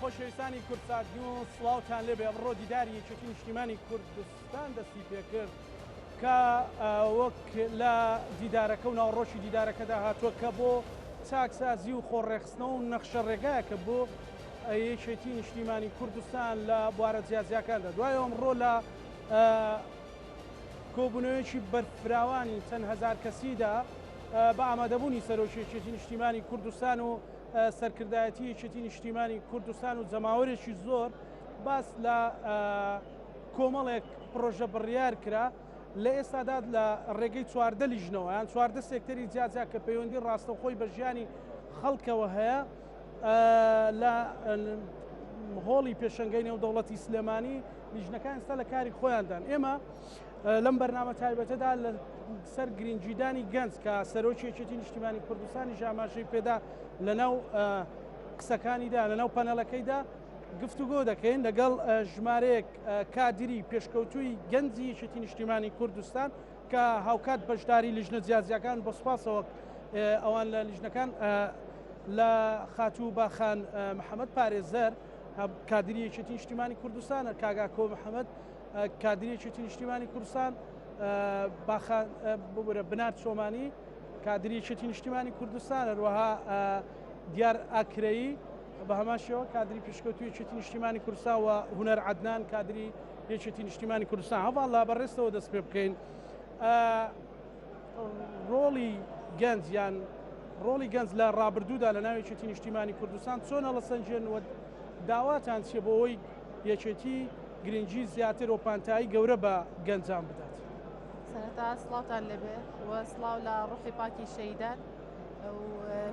خۆشەویستانی کورتسادی و سڵاوتان لێبێ ئەمڕۆ دیداری یەکێتی نیشتیمانی کوردستان دەستی پێکرد کە وەک لە دیدارەکە و ناوڕۆشی دیدارەکەدا هاتووە کە بۆ چاکسازی و خۆڕێخستنەوە و نەخشە ڕێگایەکە بۆ یەکێتی نیشتیمانی کوردستان لە بوارە جیازیەکاندا. دوای ئەمڕۆ لە کۆبوونەوەیەکی بەرفراوانی چەند هەزار کەسیدا بە ئامادەبوونی سەرۆکی یەکێتی نیشتیمانی کوردستان و سەرکردایەتی یەکێتی نیشتیمانی کوردستان و جەماوەرێکی زۆر باس لە کۆمەڵێک پرۆژە بڕیار کرا لە ئێستادا لە ڕێگەی چواردە لیژنەوە یان چواردە سێکتەری جیاجا کە پەیوەندی ڕاستەوخۆی بە ژیانی خەڵکەوە هەیە لە هۆڵی پێشەنگەی نێودەوڵەتی سلێمانی لیژنەکان ئێستا لە کاری خۆیاندان. ئێمە لەم بەرنامە تایبەتەدا لە سەر گرنگجیدانی گەنج کە سەرۆکی یەکێتی نیشتیمانی کوردستانی ژاماژەی پێدا لەناو قسەکانیدا لەناو پەنەڵەکەیدا گفتوگۆ دەکەین لەگەڵ ژمارەیەک کادری پێشکەوتووی گەنجی یەکێتی نیشتیمانی کوردستان کە هاوکات بەشداری لیژنە جیازیەکان بە سوپاسەوە ئەوان لە لیژنەکان لە خاتوو باخان محەممەد پارێزەر کادری یەکێتی نیشتیمانی کوردستانە کاگاکۆ محەممەد کادری یەکێتی نیشتیمانی کوردستان ببورە بنار چۆمانی کادری یەکێتی نیشتیمانی کوردستان هەروەها دیار ئاکرەیی بە هەماشەوە کادری پێشکەوتوی یەکێتی نیشتیمانی کوردستان و هونەر عەدنان کادری یەکێتی نیشتیمانی کوردستان. هەواڵا بەڕێستەوە دەست پێ بکەین ڕۆڵی گەنج یان ڕۆڵی گەنج لە ڕابردوودا لە ناو یەکێتی نیشتیمانی کوردستان چۆنە لە سەنجێنوە داواتان چێ بۆ ئەوەی یەکێتی گرنگجی زیاتر و پانتایی گەورە بە گەنجان بدات. سەرەتا سڵاوتان لەبێ و سڵاو لە ڕوحی پاکی شەیدان و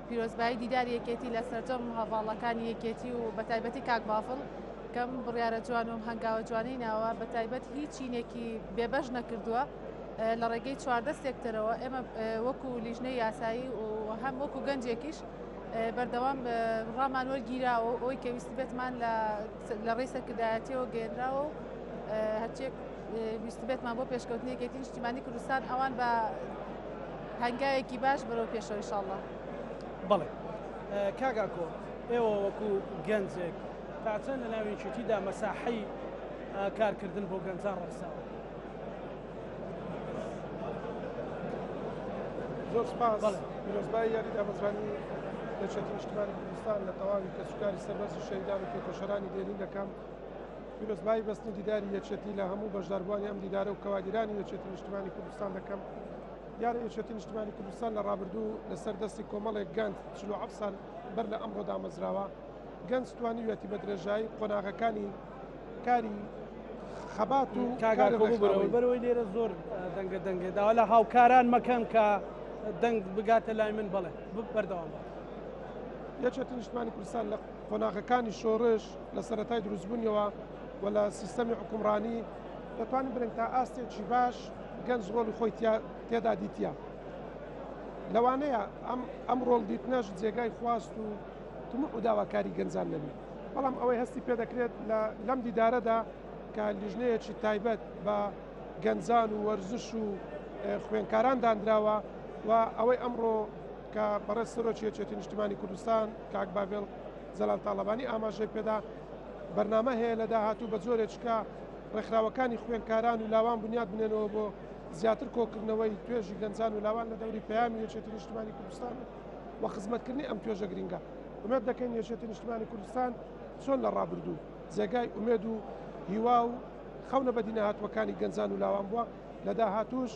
پیرۆزبایی دیداری یەکێتی لە سەرجەم هەواڵەکانی یەکێتی و بە تایبەتی کاک بافڵ کەم بڕیارە جوان و هەنگاوە جوانەی ناوە بە تایبەت هیچ چینێکی بێبەش نەکردووە لە ڕێگەی چواردە سێکتەرەوە. ئێمە وەکو لیژنەی یاسایی و هەم وەکو گەنجێکیش بەردەوام ڕامان وەرگیراوە ئەوەی کە ویستی بێتمان لە ڕێی سەرکردایەتیەوە گەێنراوە و هەرچێک ویستی بێتمان بۆ پێشکەوتنی یەکێتی نیشتیمانی کوردستان ئەوان بە هەنگاوێکی باش بەرەو پێشەوە ئینشاءڵڵا. بەڵێ کاگاکۆ ئێوە وەکو گەنجێک تا چەند لە ناو یەکێتیدا مەساحەی کارکردن بۆ گەنجان ڕەساوە؟ زۆر سپاس پیرۆزبایی یاری دامەزرانی یەکێتی نیشتیمانی کوردستان لە تەواوی کەسوکاری سەربەرزی شەیدان و پێکەشەرانی دێرین دەکەم. پیرۆزبایی بەستنی دیداری یەکێتی لە هەموو بەشداربووانی ئەم دیدارە و کەوادیرانی یەکێتی نیشتیمانی کوردستان دەکەم. یارە یەکێتی نیشتیمانی کوردستان لە ڕابردوو لەسەر دەستی کۆمەڵێک گەنج 47 سال بەر لە ئەمڕۆ دامەزراوە. گەنج توانیوێتی بە درێژایی قۆناغەکانی کاری خەبات و بەرەوەی لێرە زۆر دەنگە دەنگێداوە لە هاوکاران مەکەن کە دەنگ بگاتە لای من. بڵێ بەردەوام. یەکێتی نیشتیمانی کوردستان لە قۆناغەکانی شۆڕش لە سەرەتای دروستبوونیەوە و لە سیستەمی حکومڕانی دەتوانین برین تا ئاستێکی باش گەنج ڕۆڵی خۆی تێدا دیتە. لەوانەیە ئەم ڕۆڵ دیتنەش جێگای خواست و تموع و داواکاری گەنجان نەبی. بەڵام ئەوەی هەستی پێ دەکرێت لەم دیدارەدا کە لیژنەیەکی تایبەت بە گەنجان و وەرزش و خوێنکاران دانراوە و ئەوەی ئەمڕۆ کە بەڕێز سەرۆکی یەکێتی نیشتیمانی کوردستان کاک باڤێڵ جەلال تاڵەبانی ئاماژەی پێدا بەرنامە هەیە لە داهاتوو بە جۆرێککە ڕێکخراوەکانی خوێنکاران و لاوان بنیاد بنێنەوە بۆ زیاتر کۆکردنەوەی توێژی گەنجان و لاوان لە دەوری پەیامی یەکێتی نیشتیمانی کوردستان و خزمەتکردنی ئەم توێژە گرنگە. ئومێد دەکەین یەکێتی نیشتیمانی کوردستان چۆن لە ڕابردوو جێگای ئومێد و هیوا و خەونە بەدینە هاتووەکانی گەنجان و لاوان بووە لە داهاتووش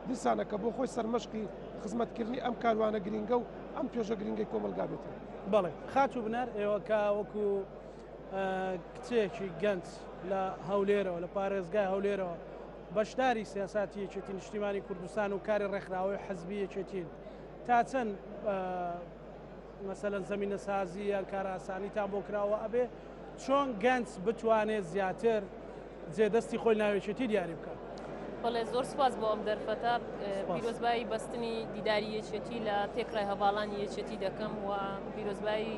دیسانەکە بۆ خۆی سەرمەشقی خزمەتکردنی ئەم کاروانە گرنگە و ئەم توێژە گرنگی کۆمەلگا بێتەوە. بەڵێ خاتوو بنەر ئێوە کە وەکو کچێکی گەنج لە هەولێرەوە لە پارێزگای هەولێرەوە بەشداری سیاساتی یەکێتی نیشتیمانی کوردستان و کاری ڕێکخراوەی حەزبی یەکێتین تا چەند مەسەلەن زەمینە سازی یان کار ئاسانی تا بۆ کراوە ئەبێ چۆن گەنج بتوانێت زیاتر جێدەستی خۆی ناو یەکێتی دیاری بکات؟ بەڵێ زۆر سوپاس بۆ ئەم دەرفەتە. پیرۆزبایی بەستنی دیداری یەکێتی لە تێکڕای هەواڵانی یەکێتی دەکەم و پیرۆزبایی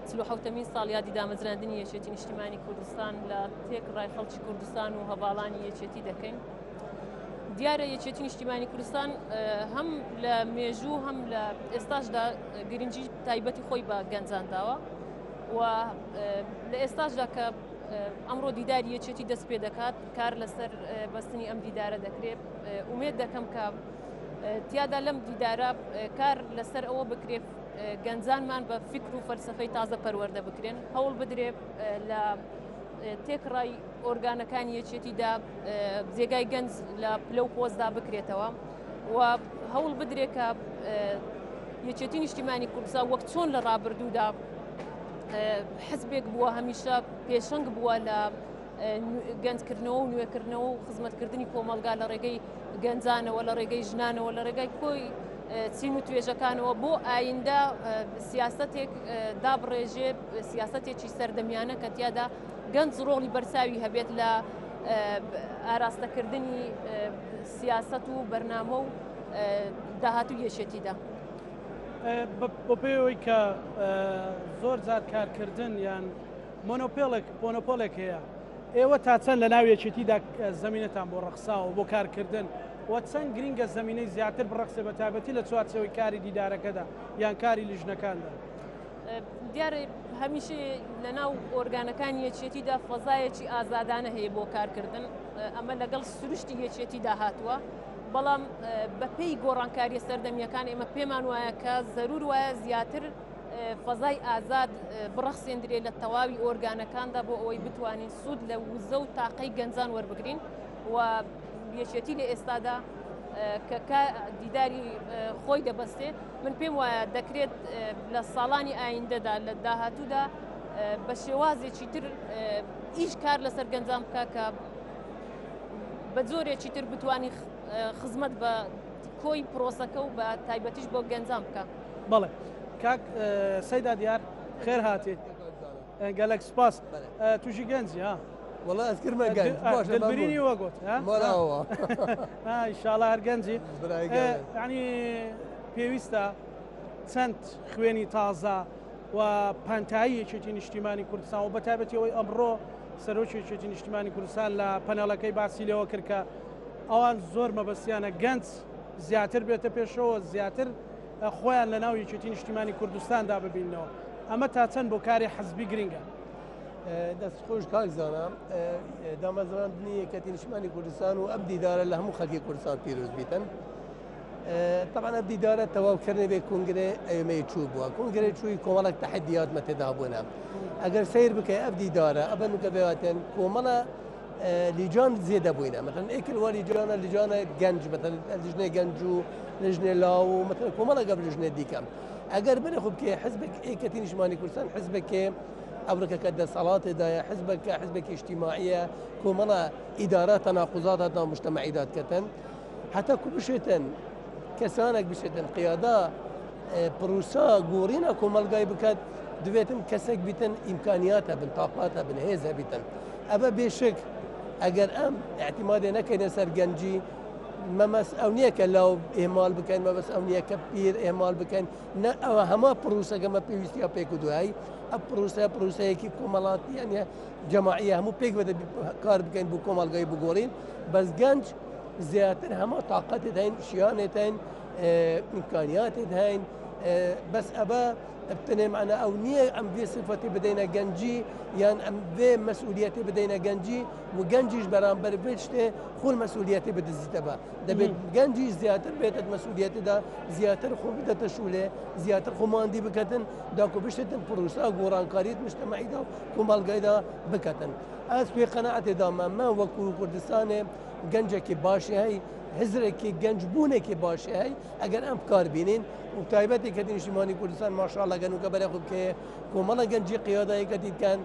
47مین ساڵ یادی دامەزراندنی یەکێتی نیشتیمانی کوردستان لە تێکڕای خەڵکی کوردستان و هەواڵانی یەکێتی دەکەین. دیارە یەکێتی نیشتیمانی کوردستان هەم لە مێژوو هەم لە ئێستاشدا گرنگی تایبەتی خۆی بە گەنجان داوە و و لە ئێستاشدا کە ئەمڕۆ دیداری یەکێتی دەست پێ دەکات کار لەسەر بەستنی ئەم دیدارە دەکرێت ومێت دەکەم کە تیادا لەم دیدارە کار لەسەر ئەوە بکرێت گەنجانمان بە فکر و فەلسفەی تازە پەروەردە بکرێن هەوڵ بدرێت لە تێکڕای ئۆرگانەکانی یەکێتیدا جێگای گەنج لە پلە و پۆزدا بکرێتەوە و هەوڵ بدرێت کە یەکێتی نیشتیمانی کوردستان وەک چۆن لە ڕابردوودا حزبێک بووە هەمیشە پێشەنگ بووە لە گەنجکردنەوە و نوێکردنەوە و خزمەتکردنی کۆمەلگا لە ڕێگەی گەنجانەوە لە ڕێگەی ژنانەوە لە ڕێگای کۆی چین و توێژەکانەوە بۆ ئایندە سیاستێک دابڕێژێ سیاستێکی سەردەمیانە کە تیادا گەنج ڕۆڵی بەرچاوی هەبێت لە ئاراستەکردنی سیاست و بەرنامە و داهاتوو یەکێتیدا. بۆ پێیەوەی کە زۆر جار کارکردن یان مۆنۆپۆلێک هەیە ئێوە تا چەند لە ناو یەکێتیدا زەمینەتان بۆ ڕەخساوە بۆ کارکردن و چەند گرینگە زەمینەی زیاتر بڕەخسێ بە تایبەتی لە چوارچەوەی کاری دیدارەکەدا یان کاری لیژنەکاندا؟ دیارە هەمیشە لە ناو ئۆرگانەکانی یەکێتیدا فەزایەکی ئازادانە هەیە بۆ کارکردن ئەمە لەگەڵ سروشتی یەکێتیدا هاتووە بەڵام بەپێی گۆڕانکاریە سەردەمیەکان ئێمە پێمان وایە کە زەرور وایە زیاتر فەزای ئازاد بڕەخسێندرێ لە تەواوی ئۆرگانەکاندا بۆ ئەوەی بتوانین سوود لە وزە و تاقەی گەنجان وەربگرین و یەکێتی لە ئێستادا کە دیداری خۆی دەبەستێ من پێم وایە دەکرێت لە ساڵانی ئایندەدا لە داهاتوودا بە شێوازێکی تر ئیش کار لەسەر گەنجان بکە کە بە جۆرێکی تر بتوانی خزمەت بە کۆی پرۆسەکە و بە تایبەتیش بۆ گەنجان بکە. بەڵێ کاک سەیدا دیار خێر هاتێ گەلێک سپاس تووشی گەنجی ها والله ئەسکرمە گەنج دڵبرینی وەگوت ئینشاڵڵا هەر گەنجی یعنی پێویستە چەند خوێنی تازە و پانتایی یەکێتی نیشتیمانی کوردستان و بە تایبەتیەوەی ئەمڕۆ سەرۆکی یەکێتی نیشتیمانی کوردستان لە پەنەڵەکەی باسی لێەوە کرد کە ئەوان زۆر مەبەستیانە گەنج زیاتر بێتە پێشەوە زیاتر خۆیان لە ناو یەکێتی نیشتیمانی کوردستاندا ببینەوە ئەمە تا چەند بۆ کاری حەزبی گرنگە؟ دەست خۆش کاکزانە دامەزراندنی یەکێتی نیشتیمانی کوردستان و ئەم دیدارە لە هەموو خەڵکی کوردستان پیرۆز بیتن. طبعا ئەم دیدارە تەواوکردنی بێ کنگرێ ئەومەی چوو بووە کنگرێ چووی کۆمەڵک تەحەدیات مەتێدا بوونە ئەگەر سیر بکەی ئەم دیدارە ئەبەن و کە بێواتێن کۆمەڵە لیجان زێدە بووینە مثلا ئێکلوە لیجانە گەنج مثلا لیژنێ گەنج و لیژنێ لاو و مثلا کۆمەڵە گەب لیژنێ دیکەم ئەگەر بنە خوب کێ حزبێک یەکێتی نیشتیمانی کوردستان حزبێکێ ئەوڕەکە دەسەڵاتێدایە حزبێکی اجتیماعیە کۆمەڵە ئیدارە تەناقوزات هاتنا مجتەمەعیدات کەتن حتا کو بشێتن کەسانێک بشێتن قیادا پروسا گۆڕینە کۆمەلگای بکات دوێتن کەسێک بیتن ئیمکانیات هەبن تاقات هەبن هێز هەبیتن ئەبە بێشک ئەگەر ئەم اعتیمادێ نەکەینە سەر گەنجی مەمەس ئەو نییە کە لاو ئێمال بکەین مەبەس ئەو نییە کە پیر ئێمال بکەین نە ئەوە هەما پرۆسەکەمە پێویستیە پێک و دوایی ئە پرۆسەیەکی کۆمەڵاتی یانە جەماعیە هەموو پێک بەدە کار بکەین بۆ کۆمەلگای بگۆڕین بەس گەنج زیاتر هەما تااقەتت هەین شیانێت هەین ئیمکانیاتت هەین بەس ئەبە ابتنێ معنا ئەو نییە ئەم بێ سفەتی بدەینە گەنجی یان ئەم بێ مەسئولیەتی بدەینە گەنجی و گەنجیش بەرامبەر بێت شتێ خۆل مەسئولیەتی بدەزیتە بە دەبێت گەنجی زیاتر بێتت مەسئولیەتیدا زیاتر خۆ بدەتە شولێ زیاتر خۆماندی بکەتن داکو بشتن پرۆسا گۆڕانکاریت مجتەمەعیدا کۆمەڵگایدا بکەتن ئەس پێ قەنەعەتێدا مەمە وەکو کوردستانێ گەنجێکی باشی هەی هزرێکی گەنجبوونێکی باشی هەی ئەگەر ئەم بکار بینین و تایبەتی کە نیشتیمانی کوردستان ماشاءالله گەنوکە بەرە خوب کێ کۆمەڵە گەنجی قیاداییکە دیتکەن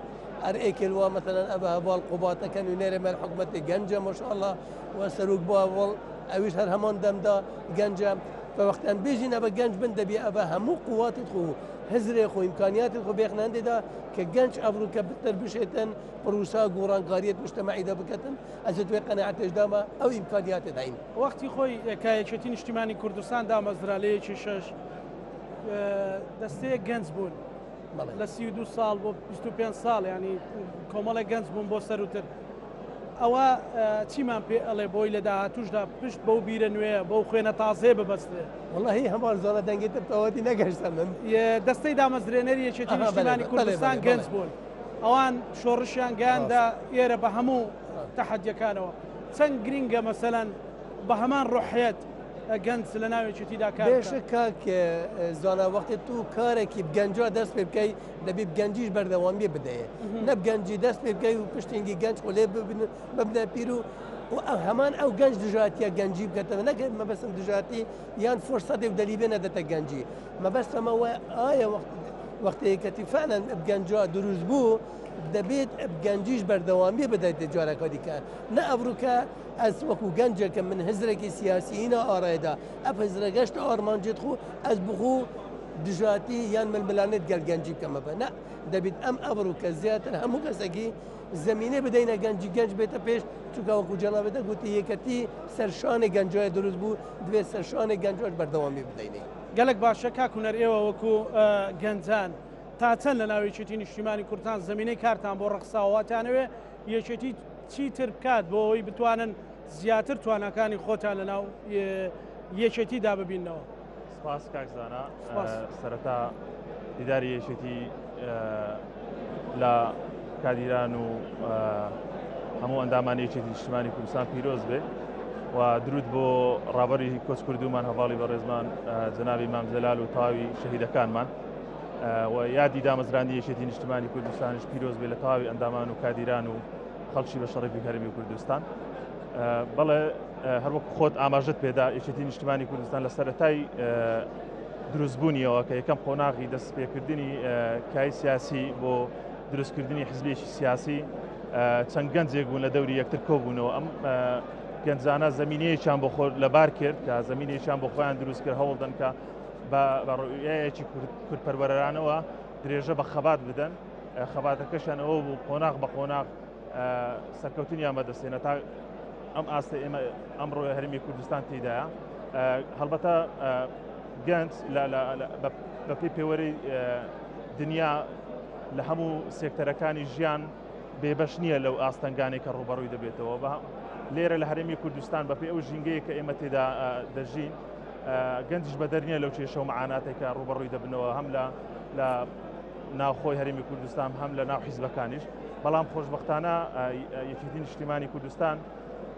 هەر ئێکلوە مثلا ئەبە هەواڵ قوباتەکەن و نێرە مەر حکومەتی گەنجە ماشاءالله و سەرۆک بووە وڵ ئەویش هەر هەمان دەمدا گەنجە فوەختان بێژین ئەبە گەنج بن دەبێ ئەبە هەموو قواتت خو هزرێ خۆ ئیمکانیاتت خۆ بێخناندێدا کە گەنج ئەبروکە بتر بشێتن پرۆسا گۆڕانکاریەت مجتەمەعیدا بکەتن ئەس توێ قەنەعەتێشدامە ئەو ئیمکانیاتت هەین وەختی خۆی یەکایەتی نیشتیمانی کوردستان دامەزرا لە یەکی شەش دەستەیە گەنج بوون لە 32 ساڵ بۆ 25 ساڵ ینی کۆمەڵی گەنج بوون بۆ سەروتر ئەوە چیمان پێ ئەڵێ بۆی لە داهاتوشدا پشت بەو بیرە نوێ بەو خوێنە تازێ ببەستێ والله هەمان زۆرە دەنگێتە تەواتی نەگەشتە من دەستەی دامەزرێنەری یەکێتی نیشتیمانی کوردستان گەنج بوون ئەوان شۆڕشیان گەیاندا ئێرە بە هەموو تەحەدیەکانەوە چەند گرینگە مەسەلەن بە هەمان ڕۆحەت گەنج لە ناوێکێتیدا کار بێشە کاک زانە وەختی تو کارێکی بگەنجا دەست پێ بکەی دەبی بگەنجیش بەردەوامی بدەیە نە بگەنجی دەست پێ بکەی و پشتینگی گەنج خۆلێ ببنە پیر و هەمان ئەو گەنج دژاتیە گەنجی بکەتەوە نەگەن مەبەستم دژاتی یان فرسەدێ و دەلیبێ نەدەتە گەنجی مەبەستەمەوە ئایا وەختەیەکەتی فعلەن بگەنجا دروست بوو دەبێت گەنجیش بەردەوامی بدەیت جارەکە دیکە نە ئەڤروکە ئەس وەکو گەنجەکە من هزرێکی سیاسیینە ئاڕێدا ئەپ هزرە گەشت ئارمانجێت خو ئەس بخۆ دژاتی یان ململانێت گەلگەنجی بکەمە بە نە دەبێت ئەم ئەڤروکە زیاتر هەموو کەسێکی زمینێ بدەینە گەنجی گەنج بێتە پێش چونکە وەکو جەنابەتە گوتی یەکەتی سەرشانی گەنجای دروست بوو دوێت سەرشانی گەنجۆش بەردەوامی بدەینێ گەلک باشە کاکوونەر ئێوە وەکو گەنجان تا چەند لە ناوێکێتی نیشتیمانی کوردستان زمینەی کارتان بۆ ڕەخساواتانەوێ یەکێتی چیتر بکات بۆ ئەوەی بتوانن زیاتر توانەکانی خۆتان لە ناو یەکێتیدا ببینەوە. سپاس کاکزانە سەرەتا دیداری یەکێتی لە کادیران و هەموو ئەندامانی یەکێتی نیشتیمانی کوردستان پیرۆز بێ و درود بۆ ڕابەری کۆچ کوردومان هەواڵی بەڕێزمان جەنابی مام جەلال و تاوی شەهیدەکانمان و یادی دامەزراندی یەکێتی نیشتیمانی کوردستانش پیرۆز بێ لە تاوی ئەندامان و کادیران و خەڵکی بە شەڕێفی هەرێمی کوردستان. بەڵێ هەروەکو خۆت ئاماژت پێدا یەکێتی نیشتیمانی کوردستان لە سەرەتای دروستبوونیەوە کە یەکەم قۆناغی دەست پێکردنی کای سیاسی بۆ دروستکردنی حزبێکی سیاسی چەند گەنجێک بوون لە دەوری یەکتر کۆبوونەوە ئەم گەنجانە زمینەیەکیان بۆ خۆ لەبار کرد کە زمینێکیان بۆ خۆیان دروست کرد هەوڵدەن کە بە ڕوئیەیەکی کورتپەروەرانەوە درێژە بە خەبات بدەن خەباتەکەشیان ئەوە بوو قۆناغ بە قۆناغ سەرکەوتنیان بەدەستێنە تا ئەم ئاستە ئێمە ئەمڕۆ هەرێمی کوردستان تێدایە هەڵبەتە گەنج بە پێی پێوەری دنیا لە هەموو سێکتەرەکانی ژیان بێبەش نییە لەو ئاستەنگانێک کە ڕوبەڕووی دەبێتەوە بە لێرە لە هەرێمی کوردستان بە پێی ئەو ژینگەیە کە ئێمە تێدا دەژین گەنجش بە دەرنیە لەو کێشە و معاناتێکە ڕوبەڕووی دەبنەوە هەم لە ناوخۆی هەرێمی کوردستان هەم لە ناو حیزبەکانیش بەڵام خۆشبەختانە یەکێتی نیشتیمانی کوردستان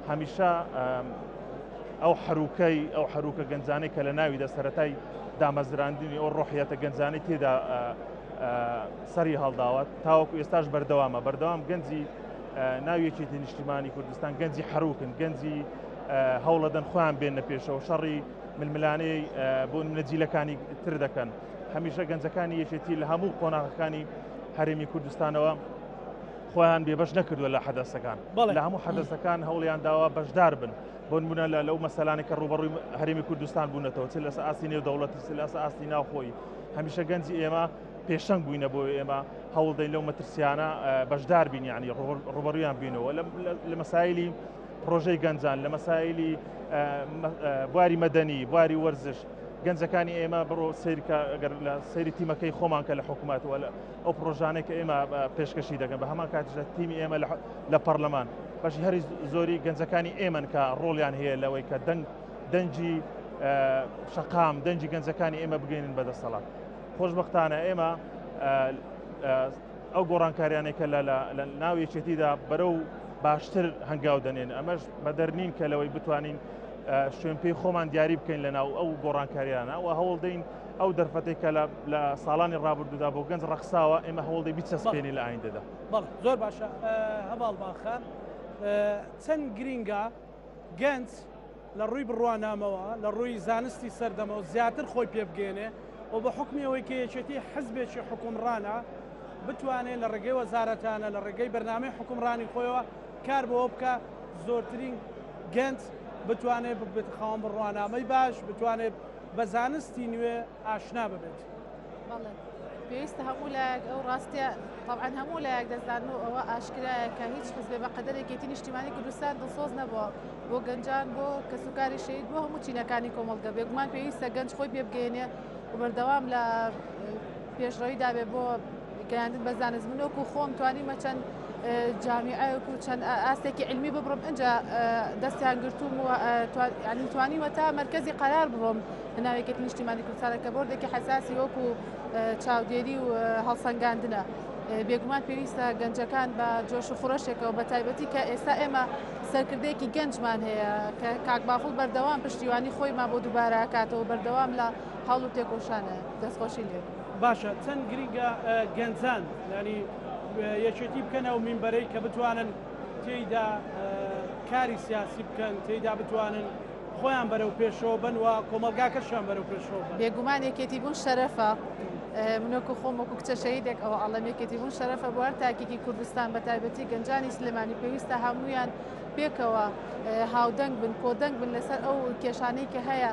هەمیشە ئەو حەروکە گەنجانەی کە لە ناویدا سەرەتای دامەزراندنی ئەو ڕۆحیەتە گەنجانەی تێدا سەری هەڵداوە تاوەکو ئێستاش بەردەوام گەنجی ناوی یەکێتی نیشتیمانی کوردستان گەنجی حەروکن گەنجی هەوڵەدەن خۆیان بێنە پێشەوە شەڕی ململانەی بۆ نەجیلەکانی تر دەکەن هەمیشە گەنجەکانی یەکێتی لە هەموو قۆناغەکانی هەرێمی کوردستانەوە خۆیان بێبەش نەکردووە لە حەدەسەکان لە هەموو حەدەسەکان هەوڵیان داوا بەشدار بن بۆ نمونە لەو مەسەلانێک کە ڕوبەڕووی هەرێمی کوردستان بوونەتەوە چ لەسەر ئاستی نێودەوڵەتی چ لەسەر ئاستی ناوخۆیی هەمیشە گەنجی ئێمە پێشەنگ بووینە بۆ ئێمە هەوڵ دەین لەو مەترسیانە بەشدار بین یعنی ڕوبەڕوویان بینەوە لە مەسایلی پرۆژەی گەنجان لە مەسایلی بواری مەدەنی بواری وەرزش گەنجەکانی ئێمە بڕۆ ئەگەر لە سەیری تیمەکەی خۆمان کە لە حکوومەتەوە ئەو پرۆژانێک کە ئێمە پێشکەشی دەکەن بە هەمان کاتیشدا تیمی ئێمە لە پەرلەمان بەشی هەری زۆری گەنجەکانی ئێمن کە ڕۆڵیان هەیە لەوەی کە دەنجی شەقام دەنجی گەنجەکانی ئێمە بگەینن بەدەسەڵات خۆشبەختانە ئێمە ئەو گۆڕانکاریانێکە لە ناو یەکێتیدا بەرەو باشتر هەنگاو دەنێن ئەمەش بە دەرنین کە لەوەی بتوانین شوێن پێی خۆمان دیاری بکەین لە ناو ئەو گۆڕانکاریانە و هەوڵ دەین ئەو دەرفەتێک کە لە ساڵانی ڕابردوودا بۆ گەنج ڕەخساوە ئێمە هەوڵ دەی بیچەسپێنی لە ئایندەدا. بەڵێ زۆر باشە هەواڵ باخان چەند گرینگە گەنج لە ڕووی بڕوانامەوە لە ڕووی زانستی سەردەمەوە زیاتر خۆی پێ بگەێنێ و بە حکمی ئەوەی کە یەکێتی حزبێکی حکومڕانە بتوانێت لە ڕێگەی وەزارەتانە لە ڕێگەی بەرنامەی حکومڕانی خۆیەوە کار بۆ بکە زۆرترین گەنج بتوانێت ببێت خاوەن بڕوانامەی باش بتوانێت بە زانستی نوێ ئاشنا ببێت. پێویستە هەموو لایەک ئەو ڕاستیە طبعاً هەموو لایەک دەزان و ئەوە ئاشکرایە کە هیچ حزبێ بە قەدەر یەکێتی نیشتیمانی کوردستان دڵسۆز نەبووە بۆ گەنجان بۆ کەسوکاری شەید بۆ هەموو چینەکانی کۆمەڵگە بێگومان پێویستە گەنج خۆی پێ بگەێنێ و بەردەوام لە پێشڕەویدا بێ بۆ گەیاندن بە زانستمنۆک و خۆم توانیمە چەند جامیعەیەک و چەند ئاستێکی علمی ببڕم ئەجا دەستیان گرتووم و ینی توانیمە تا مرکزی قرار بڕۆم لە ناوێکی نیشتیمانی کوردستانە کە بۆردێکی حساسی وەکو چاودێری و هەڵسەنگاندنە. بێگومان پێویستە گەنجەکان بە جۆش و خوڕەشێکەوە بە تایبەتی کە ئێستا ئێمە سەرکردەیەکی گەنجمان هەیە کە کاک باخڵ بەردەوام پشتیوانی خۆیمان بۆ دووبارە ئاکاتەوە بەردەوام لە هەڵ و تێکۆشانە دەستخۆشی لێ. باشە چەند گرنگە گەنجان ینی یەکێتی بکەنەوە مینبەرەی کە بتوانن تێیدا کاری سیاسی بکەن تێیدا بتوانن خۆیان بەرەو پێشەوە بن و کۆمەلگاکەشیان بەرەو پێشەوە بن. بێگومان یەکێتی بوون شەرەفە منۆکو خۆم وەکو کچە شەهیدێک ئەوە ئەڵەم یەکێتی بوون شەرەفە بۆ هەر تاکێکی کوردستان بە تایبەتی گەنجانی سلێمانی پێویستە هەمویان پێکەوە هاودەنگ بن کۆدەنگ بن لەسەر ئەو کێشانەی کە هەیە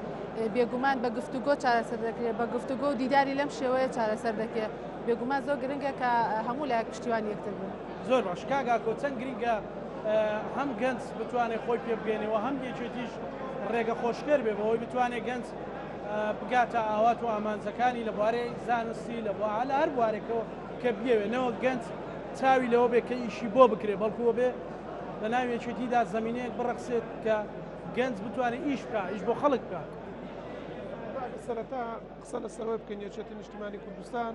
بێگومان بە گفتوگۆ چارەسەر دەکرێت بە گفتوگۆ و دیداری لەم شێوەیە چارەسەر دەکرێت بێگومان زۆر گرنگە کە هەموو لایەک پشتیوانی یەکتر بن. زۆر باش کاگاکۆ چەند گرنگە هەم گەنج بتوانێت خۆی پێ بگەێنەوە هەم یەکێتیش ڕێگە خۆشکەر بێ بەوەی بتوانێت گەنج بگاتە ئاوات و ئامانجەکانی لە بوارەی زانستی لە لە هەر بوارێکەوە کە بێوێنەوە گەنج چاوی لەوە بێ کە ئیشی بۆ بکرێ بەڵکووە بێ لە ناوێکێتیدا زمینەیەک بڕەخسێت کە گەنج بتوانێت ئیش بکە ئیش بۆ خەڵک بکە. سەرەتا قسە لەسەرەوەی بکەین یەکێتی نیشتیمانی کوردستان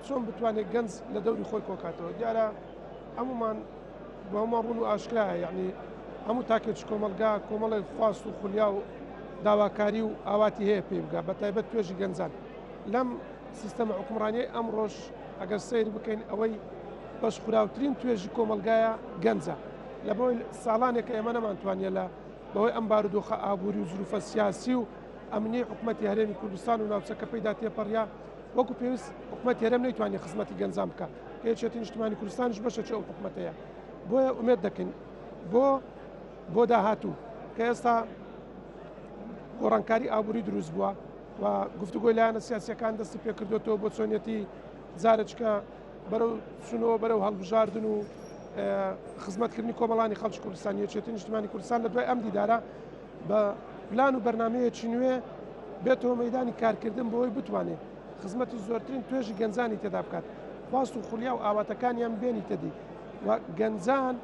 چۆن بتوانێت گەنج لە دەوری خۆی کۆکاتەوە دیارە هەمومان بە هەمومان ڕوون و ئاشکرایە یعنی هەموو تاکێک کۆمەلگا کۆمەڵی خواست و خولیا و داواکاری و ئاواتی هەیە پێ بگا بە تایبەت توێژی گەنجان لەم سیستەمە حکومڕانیی ئەمڕۆژ ئەگەر سیر بکەین ئەوەی بەش خوراوترین توێژی کۆمەلگایە گەنجە لە بۆی ساڵانێکە ئێمە نەمانتوانێت لە بەهۆی ئەم بارودۆخە ئابووری و زروفە سیاسی و ئەمنی حکوومەتی هەرێمی کوردستان و ناوچەکە پەیدا تێپەڕیا وەکو پێویست حکوومەت هەرێم نەیتوانێت خزمەتی گەنجان بکە کە یەکێتی نیشتیمانی کوردستانیش بەشێکی ئەو حکوومەتەیە بۆیە ئومێد دەکەین بۆ داهاتوو کە ئێستا گۆڕانکاری ئابووری دروست بووە و گفتوگۆی لایەنە سیاسیەکان دەستی پێکردوێتەوە بۆ چۆنیەتی جارێککە بەرەو چونەوە بەرەو هەڵبژاردن و خزمەتکردنی کۆمەڵانی خەڵکی کوردستان یەکێتی نیشتیمانی کوردستان لە دوای ئەم دیدارە بە پلان و بەرنمەیەکی نوێ بێتەوە مەیدانی کارکردن بۆی بتوانێت خزمەتی زۆرترین توێژی گەنجانی تێدا بکات خواست و خولیا و ئاواتەکانیان بێنی تەدی و گەنجان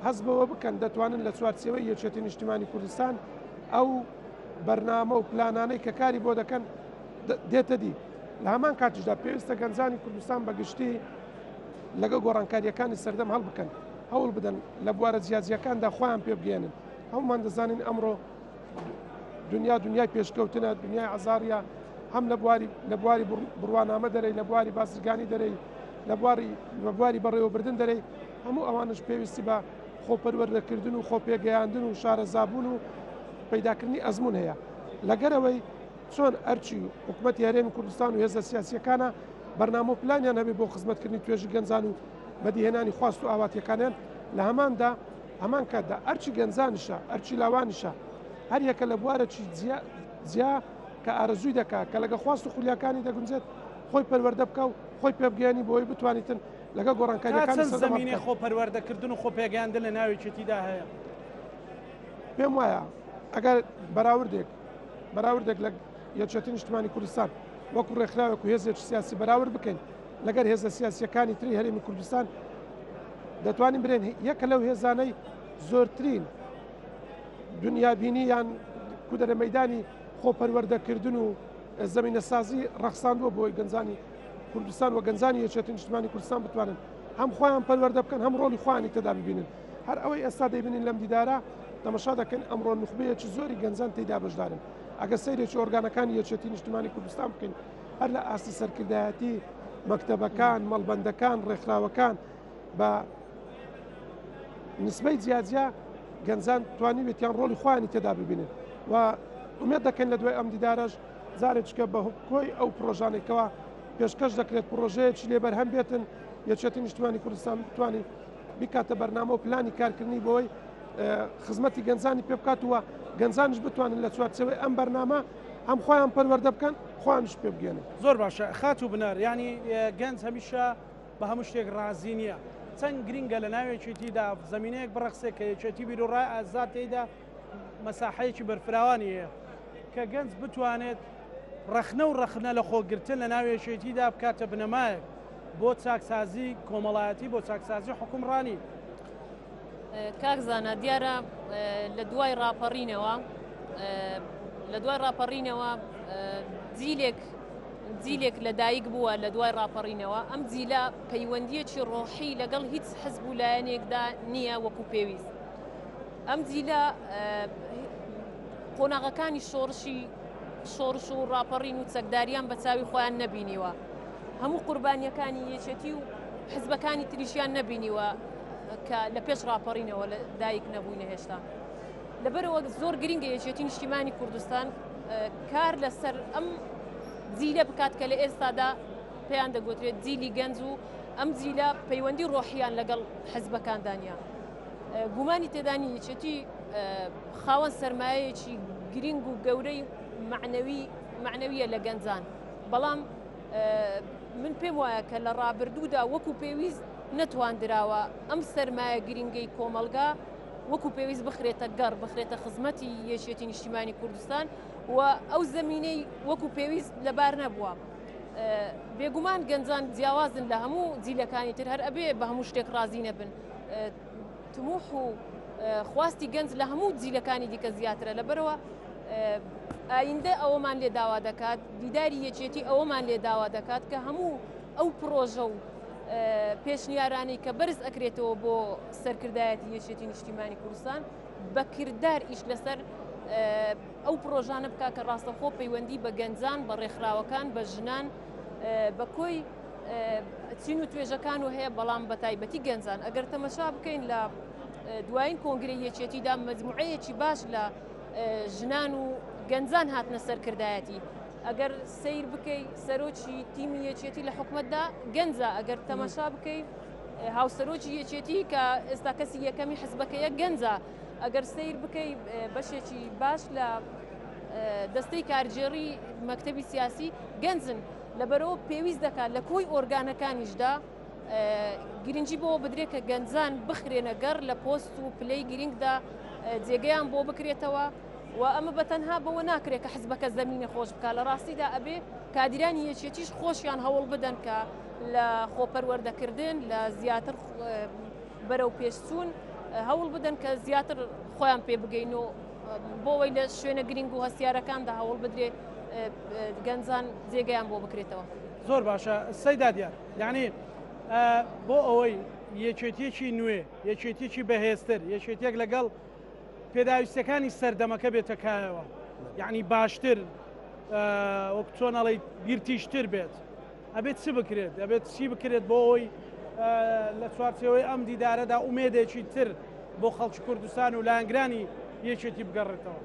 هەست بەوە بکەن دەتوانن لە چوارچێوەی یەکێتی نیشتیمانی کوردستان ئەو بەرنامە و پلانانەی کە کاری بۆ دەکەن دێتە دی لە هەمان کاتیشدا پێویستە گەنجانی کوردستان بەگشتی لەگە گۆڕانکاریەکانی سەردەم هەڵ بکەن هەوڵ بدەن لە بوارە جیازیەکاندا خۆیان پێ بگەێنن هەمومان دەزانین ئەمڕۆ دنیای پێشکەوتنە دنیای عزاریە هەم لە بواری بڕوانامە دەرەی لە بواری بازرگانی دەرەی لە بواری بەڕێوەبردن دەرەی هەموو ئەوانش پێویستی بە خۆپەروەردەکردن و خۆپێگەیاندن و شارەزابوون و پەیداکردنی ئەزمون هەیە لەگەرەوەی چۆن ئەرچی حکوومەتی هەرێمی کوردستان و هێزە سیاسیەکانە بەرنامە و پلانیان هەبێ بۆ خزمەتکردنی توێژی گەنجان و بەدیهێنانی خواست و ئاواتیەکانیان لە هەمان کاتدا ئەرچی گەنجانیشە ئەرچی لاوانیشە هەر یەکە لە بوارەی جیا کە ئارەزووی دەکات کە لەگە خواست و خولیاکانی دەگونجێت خۆی پەروەردە بکە و خۆی پێبگەیانی بۆی بتوانیتن لەگە گۆڕانکاریەکان زمینی خۆ پەروەردەکردن و خۆپێگەیاندن لە ناوێکێتیدا هەیە پێم وایە ئەگەر بەراوردێک لە یەکێتی نیشتیمانی کوردستان وەکو ڕێکخراوێک و هێزێکی سیاسی بەراورد بکەین لەگەر هێزە سیاسیەکانی تری هەرێمی کوردستان دەتوانین برێن یەکە لەو هێزانەی زۆرترین دنیابینی یان کودەرە مەیدانی خۆپەروەردەکردن و زمینە سازی ڕەخساندووە بۆی گەنجانی کوردستان و گەنجانی یەکێتی نیشتیمانی کوردستان بتوانن هەم خۆیان پەروەردە بکەن هەم ڕۆڵی خۆیانی تێدا ببینن هەر ئەوەی ئێستا دەیبینین لەم دیدارە تەماشا دەکەن ئەمڕۆ نخبەیەکی زۆری گەنجان تێدا بەشدارن ئەگە سەیرێکی ئۆرگانەکانی یەکێتی نیشتیمانی کوردستان بکەین هەر لە ئاستی سەرکردایەتی مەکتەبەکان مەڵبەندەکان ڕێکخراوەکان بە نسبەی جیاجیا گەنجان توانیوێتیان ڕۆڵی خۆیانی تێدا ببینن و ئومێد دەکەن لە دوای ئەم دیدارەش جارێککە بە کۆی ئەو پرۆژانێکەوە پێشکەش دەکرێت پرۆژەیەکی لێ بەرهەم بێتن یەکێتی نیشتیمانی کوردستان بتوانین بیکاتە بەرنامە و پلانی کارکردنی بۆی خزمەتی گەنجانی پێ بکاتوە گەنجانش بتوانن لە چوارچەوەی ئەم بەرنامە هەم خۆیان پەروەردە بکەن خۆیانش پێ بگەێنن زۆر باشە خات و بنەر ینی گەنج هەمیشە بە هەموو شتێک ڕازی نییە چەند گرنگە لە ناوێکێتیدا زمینەیەک بڕەخسێ کە یەکێتی بیرۆڕای ئازاد تێیدا مەساحەیەکی بەرفراوانی هەیە کە گەنج بتوانێت ڕەخنە و ڕەخنە لە خۆگرتن لە ناوێکێتیدا بکاتە بنەمایەک بۆ چاکسازی کۆمەڵایەتی بۆ چاکسازی حکومڕانی. کاکزانە دیارە لە دوای ڕاپەڕینەوە جیلێک لە دایک بووە لە دوای ڕاپەڕینەوە ئەم جیلە پەیوەندیەکی ڕۆحی لەگەڵ هیچ حزب و لایەنێکدا نییە وەکو پێویست. ئەم جیلە قۆناغەکانی شۆڕش و ڕاپەڕین و چەکداریان بە چاوی خۆیان نەبینیوە، هەموو قوربانیەکانی یەکێتی و حزبەکانی تریشیان نەبینیوە کە لە پێش ڕاپەڕینەوە لە دایک نەبووینە هێشتا. لەبەرەوە زۆر گرنگە یەکێتی نیشتیمانی کوردستان کار لەسەر ئەم جیلە بکات کە لە ئێستادا پێیان دەگوترێت جیلی گەنج و ئەم جیلە پەیوەندی ڕۆحیان لەگەڵ حزبەکاندانیا. گومانی تێدانی یەکێتی خاوەن سەرمایەیەکی گرنگ و گەورەی معنەویە لە گەنجان، بەڵام من پێم وایە کە لە ڕابردوودا وەکو پێویست نەتواندراوە ئەم سەرمایە گرنگەی کۆمەلگا وەکو پێویست بخرێتە گەڕ بخرێتە خزمەتی یەکێتی نیشتیمانی کوردستان و ئەو زەمینەی وەکو پێویست لەبار نەبووە. بێگومان گەنجان جیاوازن لە هەموو جیلەکانی تر، هەر ئەبێ بە هەموو شتێک ڕازی نەبن. تموح و خواستی گەنج لە هەموو جیلەکانی دیکە زیاترە، لەبەرەوە ئایندە ئەوەمان لێ داوا دەکات، دیداری یەکێتی ئەوەمان لێ داوا دەکات کە هەموو ئەو پرۆژە و پێشنیارانی کە بەرز ئەکرێتەوە بۆ سەرکردایەتی یەکێتی نیشتیمانی کوردستان بەکردار ئیش لەسەر ئەو پرۆژانە بکات کە ڕاستەخۆ پەیوەندی بە گەنجان، بە ڕێکخراوەکان، بە ژنان، بە کۆی چین و توێژەکان و هەیە، بەڵام بە تایبەتی گەنجان. ئەگەر تەمەشا بکەین لە دوایین کۆنگرەی یەکێتیدا مەجموعەیەکی باش لە ژنان و گەنجان هاتنە سەرکردایەتی. ئەگەر سیر بکەی سەرۆکی تیمی یەکێتی لە حکومەتدا گەنجە، ئەگەر تەمەشا بکەی هاوسەرۆکی یەکێتی کە ئێستا کەسی یەکەمی حزبەکەیە گەنجە، ئەگەر سیر بکەی بەشێکی باش لە دەستەی کارژێڕی مەکتەبی سیاسی گەنجن. لەبەرەوە پێویست دەکات لە کۆی ئۆرگانەکانیشدا گرنگی بۆ بدرێت کە گەنجان بخرێنە گەڕ لە پۆست و پلەی گرنگدا جێگەیان بۆ بکرێتەوە و ئەمە بەتەنها بەوە ناکرێت کە حزبەکە زەمینە خۆش بکات، لە ڕاستیدا ئەبێ کادرانی یەکێتیش خۆشیان هەوڵ بدەن کە لە خۆپەروەردەکردن لە زیاتر بەرەو پێشچوون هەوڵ بدەن کە زیاتر خۆیان پێ بگەین و بۆەوەی لە شوێنە گرنگ و هەستیارەکاندا هەوڵ بدرێت گەنجان جێگەیان بۆ بکرێتەوە. زۆر باشە سەیدا دیار، یعنی بۆ ئەوەی یەکێتیەکی نوێ، یەکێتیەکی بەهێزتر، یەکێتێک لەگەڵ پێداویستەکانی سەردەمەکە بێتەکایەوە، یعنی باشتر وەک چۆنەڵی بیرتیشتر بێت، ئەبێت چی بکرێت؟ ئەبێت چی بکرێت بۆ ئەوەی لە چوارچێوەی ئەم دیدارەدا ئومێدێکی تر بۆ خەڵکی کوردستان و لایەنگرانی یەکێتی بگەڕێتەوە؟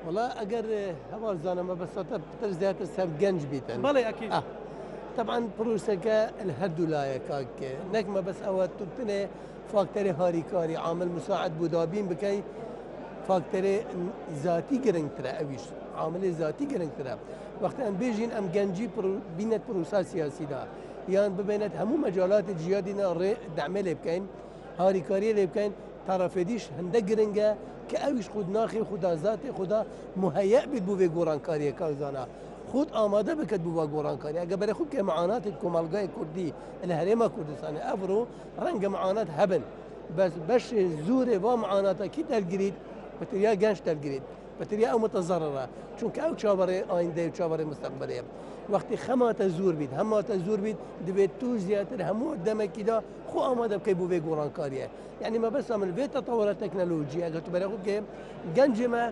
والله ئەگەر هەواڵ زانەمە بەسەتە پتر زیاتر سەر گەنج بیتن. بەڵێ ئەکید. طبعا پرۆسەکە هەردوو لایە کاکە نەکمە بەس ئەوە توتنێ فاکتەری هاریکاری عامل مساعد بوو دابین بکەی فاکتەری ذاتی گرنگترە، ئەویش عاملی ذاتی گرنگترە. وەختە ئەم بێژین ئەم گەنجی بینێت پرۆسا سیاسیدا یان ببینێت هەموو مەجاڵاتی جیادینە ڕێ دەعمە لێ بکەین، هاریکاری لێ بکەین، تەرەفێدیش هەندە گرنگە کە ئەویش خود ناخی خدا ذاتی خدا مهیأ بیت بوو بێ گۆڕانکاریە کارزانە خود ئامادە بکەت بوو گۆڕانکاری. ئەگە بەرە خوب کە معاناتی کۆمەلگای کوردی لە هەرێمە کوردستانی ئەڤڕۆ ڕەنگە معانات هەبن، بەس بەشێ زورێ با معاناتەکی دەرگریت بەتریا گەنج دەرگریت، بەتریا ئەو متەزەڕرە، چونکە ئەو چاوەڕێ ئایندەی و چاوەڕێ مستەقبەلەیە. وەختی خەماتە زور بیت، هەماتە زور بیت، دەبێت تو زیاتر هەموو دەمێکیدا خۆ ئامادە بکەی بوو بێ گۆڕانکاریە. یعنی مەبەستە من بێت تەتەوەرە تەکنەلۆژی ئەگەر تو بەرە خوب کە گەنجمە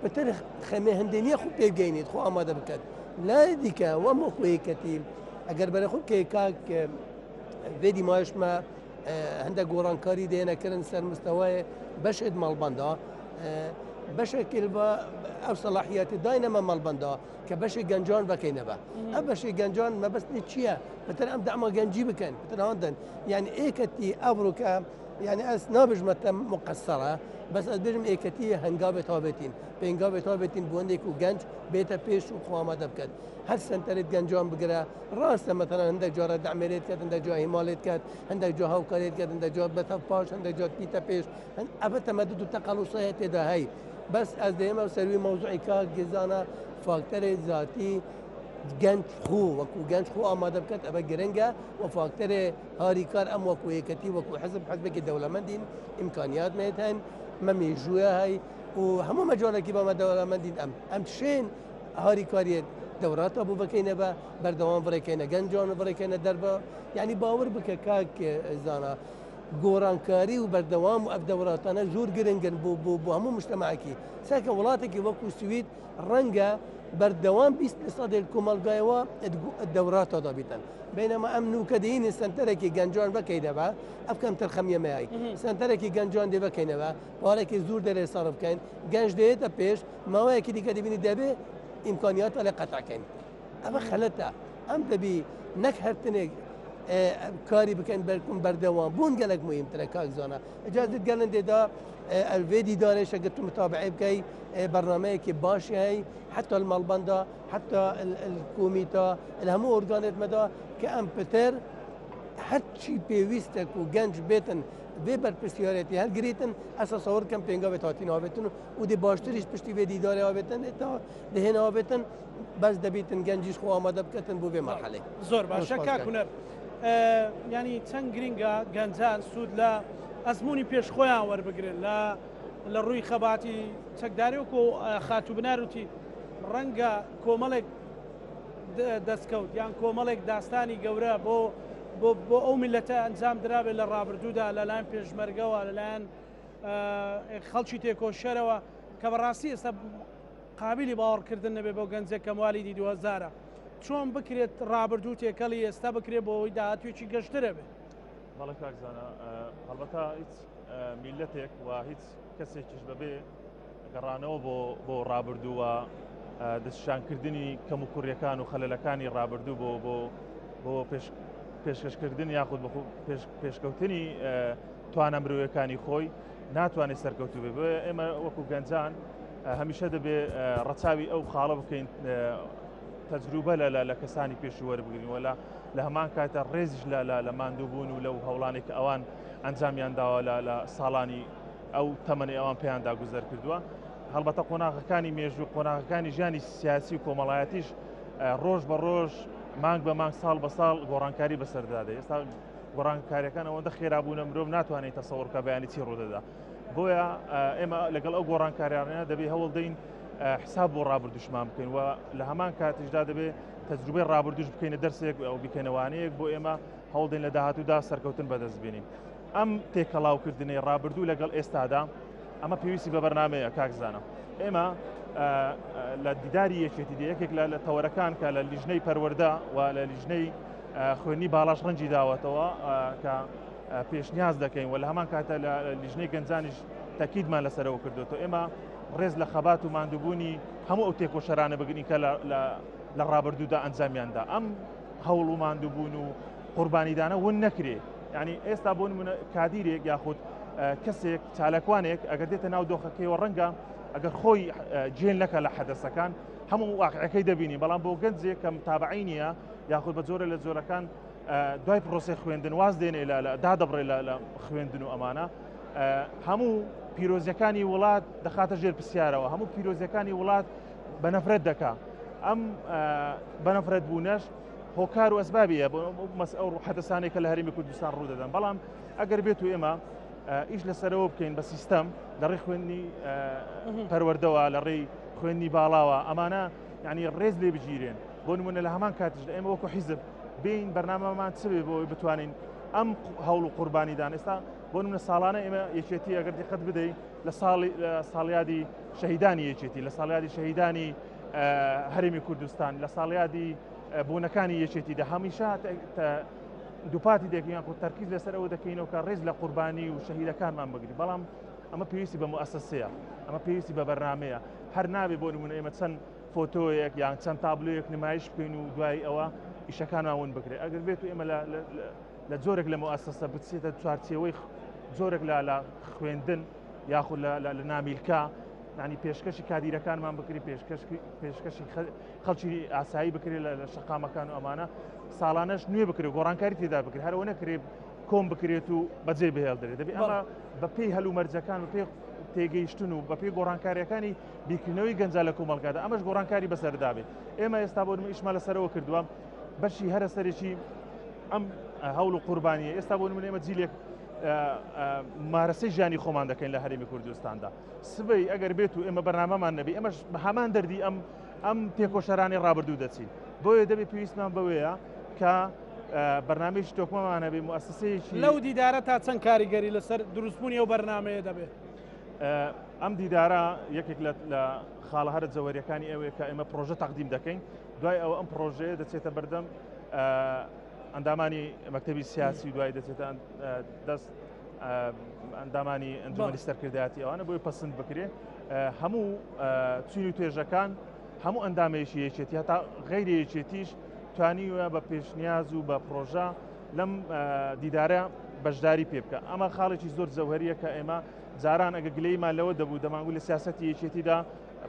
بەتر خەمێ هەندێنیە خوب پێ بگەینیت خۆ ئامادە بکات. لای دیکە وەمە خۆیەکەتی ئەگەر بەرە خوب کە کاک vêdî maaş me hindek gorankarî dê nekirin ser mustewayê beşê malbanda beşekê ew selahiyetê dayne me malbanda ke beşê gencan vekeyne be. Ev beşê gencan me bes nê çi ye? Bitir em dema gencî bikin, bitir handin. Yani êketî ev ke yani ez nabijme te muqessere bes ez bêjim êketiyê hengavê tabêtîn. Pêngavê tabêtîn bu hindێk û genç bête pêş û xwe amade biket. Her senterê gencan bigire rast e mesela hindek cara demêrê diket, hindek cara himalê diket, hindek cara hewkarê diket, hindek cara betev paş, hindek cara pîte pêş. Ev temedûd û teqelûsayê têde hey. Bes ez dême serwî mewzuî ka gizana fakterê zatî گەنج خۆ وەکو گەنج خۆ ئامادە بکات ئەبە گرنگە و فاکتەرێ هاریکار ئەم وەکو یەکەتی وەکو حزبێکی دەوڵەمەندین ئیمکانیات مێتەن مە مێژووە هەی و هەموو مەجارێکی بەمە دەوڵەمەندین ئەم تشێن هاریکاریە دەوراتە بوو بکەینە بە بەردەوام بڕێکەینە گەنجان بڕێکەینە دەربە یعنی باور بکە کاک زانە گۆڕانکاری و بەردەوام و ئەف دەوراتانە زۆر گرنگن بۆ هەموو مشتەماکی ساکە وڵاتێکی وەکو سوید ڕەنگە بەردەوام 20 سادێک کۆمەلگایەوە دەوراتە دابیتن بینەمە ئەم نوکەدەینی سنتەرێکی گەنجان بکەی دەبە ئەف کەم تەرخەمیەمەیە سنتەرێکی گەنجان دێ بکەینەوە پارێکی زۆر دەرێ سەرف بکەین گەنج دێتە پێش ماوەیەکی دیکە دەبینی دەبێ ئیمکانیات لە قەتعکەین ئەمە خەلەتە ئەم دەبی نەک هەرتنێک کاری بکەن بەردەوام بوون گەلک مهمترە کاک زانە ئەجازت گەلن دێدا الوێ دیدارێش ئەگەر تو متابعێ بکەی بەرنمەیەکی باشی هەی حتى المالباندا حتى الكوميتا الهمو أورجانات مدا كأمبتر هرچی پێویستێک و گەنج بێتن بێ بەرپرسیارەتی هەلگریتن ئەسا سەور کەم پێنگا بێت هاتین هاوێتن و دی باشتریش پشتی بێ دیداری هاوێتن تا دهێن هاوێتن بەس دەبیتن گەنجیش خۆ ئامادە بکەتن بۆ بێ مەرحەلەی زۆر باشە کاکونەر ینی چەند گرینگە گەنجان سوود لە ئەزمموی پێش خۆیان وەربگرن لە ڕووی خەباتی چەکداری وکو خاتو بناروتی ڕەنگە کۆمەڵێک دەستکەوت یان کۆمەڵێک داستانی گەورە بۆ ئەو میلەتە ئەنجام درابێت لە ڕابردوودا لەلایەن پێشمەرگەوە لەلایەن خەڵکی تێکۆشەرەوە کە بەڕاستی ئێستا قابلی باوەڕکردن نەبێت بۆ گەنجێک کەموالی دی 2000 چۆن بکرێت ڕابردوو تێکەڵی ئێستا بکرێت بۆ ئەوەی داهاتوێکی گەشترە بێت بەڵێ کاکزانە هەڵبەتا هیچ میلەتێک و هیچ کەسێکیش بەبێ گەڕانەوە بۆ ڕابردووە دەستشانکردنی کەم و کوڕیەکان و خەلەلەکانی ڕابردوو بۆ پێشکەشکردن یاخود پێشکەوتنی توانە مرۆیەکانی خۆی ناتوانێت سەرکەوتو بێ بۆ ئێمە وەکو گەنجان هەمیشە دەبێ ڕەچاوی ئەو خاڵە بکەین تەجروبە لە کەسانی پێشی وەربگرین وەلا لە هەمان کاتە ڕێزیش لە ماندووبوون و لەو هەوڵانێک کە ئەوان ئەنجامیان داوە لە ساڵانی ئەو تەمەنی ئەوان پێیاندا گوزەر کردووە هەڵبەتە قۆناغەکانی مێژوو قۆناغەکانی ژیانی سیاسی و کۆمەڵایەتیش ڕۆژ بە ڕۆژ مانگ بە مانگ ساڵ بە ساڵ گۆڕانکاری بەسەردادێ ئێستا گۆڕانکاریەکان ئەوەندە خێرابوونە مرۆڤ ناتوانێت تەسەوڕکە بەیانی چی ڕوودەدا بۆیە ئێمە لەگەڵ ئەو گۆڕانکاریانە دەبێ هەوڵ دەین حساب بۆ ڕابردوشمان بکەین و لە هەمان کاتیشدا دەبێ تەجروبەی ڕابردوش بکەینە دەرسێک ئەو بکەنەوانەیەک بۆ ئێمە هەوڵ دەین لە داهاتوودا سەرکەوتن بەدەست بێنین ئەم تێکەڵاوکردنەی ڕابردوو لەگەڵ ئێستادا ئەمە پێویستی بە بەرنامەیە کاکزانە ئێمە لە دیداری یەکێتی یەکێک لە تەوەرەکان کە لە لیژنەی پەروەردە و لە لیژنەی خوێنی باڵاش ڕەنجی داوەتەوە کە پێشنیاز دەکەین و لە هەمان کاتە لە لیژنەی گەنجانیش تاکیدمان لەسەرەوە کردوێتەوە ئێمە ڕێز لە خەبات و ماندووبوونی هەموو ئەو تێکۆشەرانە بگرین کە لە ڕابردوودا ئەنجامیاندا ئەم هەوڵ و ماندووبوون و قوربانیدانە ون نەکرێ یعنی ئێستا بۆ نمونە کادیرێک یاخود کەسێک چالەکوانێک ئەگەر دێتە ناو دۆخەکەیەوە ڕەنگە ئەگەر خۆی جێن نەکە لە حەدەسەکان هەموو واقعەکەی دەبینی بەڵام بۆ گەنجێک کەم تابعی نییە یاخود بە جۆرە لە جۆرەکان دوای پرۆسی خوێندن واز دێنێ دادەبڕێ لە خوێندن و ئەمانە هەموو پیرۆزیەکانی وڵات دەخاتە ژێر پرسیارەوە هەموو پیرۆزیەکانی وڵات بە نەفرەت دەکا ئەم بە نەفرەت بوونەش هۆکار و ئەسبابیە بۆ ئەو حەدەسانێک کە لە هەرێمی کوردستان ڕوودەدەن بەڵام ئەگەر بێت و ئێمە ئیش لەسەرەوە بکەین بە سیستەم لە ڕێی خوێندنی پەروەردەوە لە ڕێی خوێندنی باڵاوە ئەمانە یعنی ڕێز لێ بگیرێن بۆ نمونە لە هەمان کاتیشدا ئێمە وەکو حیزب بین بەرنامەمان چ بێ بۆی بتوانین ئەم هەوڵ و قوربانیدان ئێستا بۆ نمونە ساڵانە ئێمە یەکێتی ئەگەر دقت بدەین لە ساڵیادی شەهیدانی یەکێتی لە ساڵیادی شەهیدانی هەرێمی کوردستان لە ساڵیادی بوونەکانی یەکێتیدا هەمیشە دووپاتی دەکەین و تەرکیز لەسەر ئەوە دەکەینەوە کە ڕێز لە قوربانی و شەهیدەکانمان بگری بەڵام ئەمە پێویستی بە موسسەیە ئەمە پێویستی بە بەرنامەیە هەر نابێ بۆ نمونە ئێمە چەند فۆتۆیەک یان چەند تابلۆیەک نمایش بکەین و دوای ئەوە ئیشەکانمان ون بکرێت ئەگەر بێت و ئێمە لە جۆرێک لە موسسە بچێتە چوارچێوەی جۆرێک لە خوێندن یاخود لە نامیلکە ینی پێشکەشی کادیرەکانمان بکری پێشکەشی خەڵکی ئاسایی بکرێت لە شەقامەکان و ئەمانە ساڵانەش نوێ بکرێت گۆڕانکاری تێدا بکرێت هەرەوە نەکرێت کۆم بکرێت و بەجێ بهێڵدرێت دەبێت ئەمە بە پێی هەلومەرجەکان و پێی تێگەیشتن و بەپێی گۆڕانکاریەکانی بیکردنەوەی گەنجە لە کۆمەڵگادا ئەمەش گۆڕانکاری بەسەردابێ ئێمە ئێستا بۆ ئیشمە لەسەرەوە کردووە بەشی هەرە سەرێکی ئەم هەوڵ و قوربانیە ئێستا بۆ من ئێمە جیلێک مارەسەی ژیانی خۆمان دەکەین لە هەرێمی کوردستاندا سبەی ئەگەر بێت و ئێمە بەرنامەمان نەبی ئەمەش بە هەمان دەردی ئەم تێکۆشەرانی ڕابردوو دەچین بۆیە دەبێت پێویستمان بەوەیە کە بەرنامەیەکی تۆکمەمان هەبێ موسسەیەکی لەو دیدارە تا چەند کاریگەری لەسەر دروستبوونی ئەو بەرنامەیە دەبێت ئەم دیدارە یەکێک لە خاڵە هەرە جەوەریەکانی ئەوەیە کە ئێمە پرۆژە تەقدیم دەکەین دوای ئەوە ئەم پرۆژەیە دەچێتە بەردەم ئەندامانی مەکتەبی سیاسی دوای دەچێتە دەست ئەندامانی ئەنجومەنی سەرکردایەتی ئەوانە بۆی پەسەند بکرێ هەموو چین و توێژەکان هەموو ئەندامێکی یەکێتی هەتا غەیری یەکێتیش توانیوە بە پێشنیاز و بە پرۆژە لەم دیدارە بەشداری پێ بکە ئەمە خاڵێکی زۆر جەوهریە کە ئێمە جاران ئەگە گلەیمان لەوە دەبوو دەمانگوو لە سیاسەتی یەکێتیدا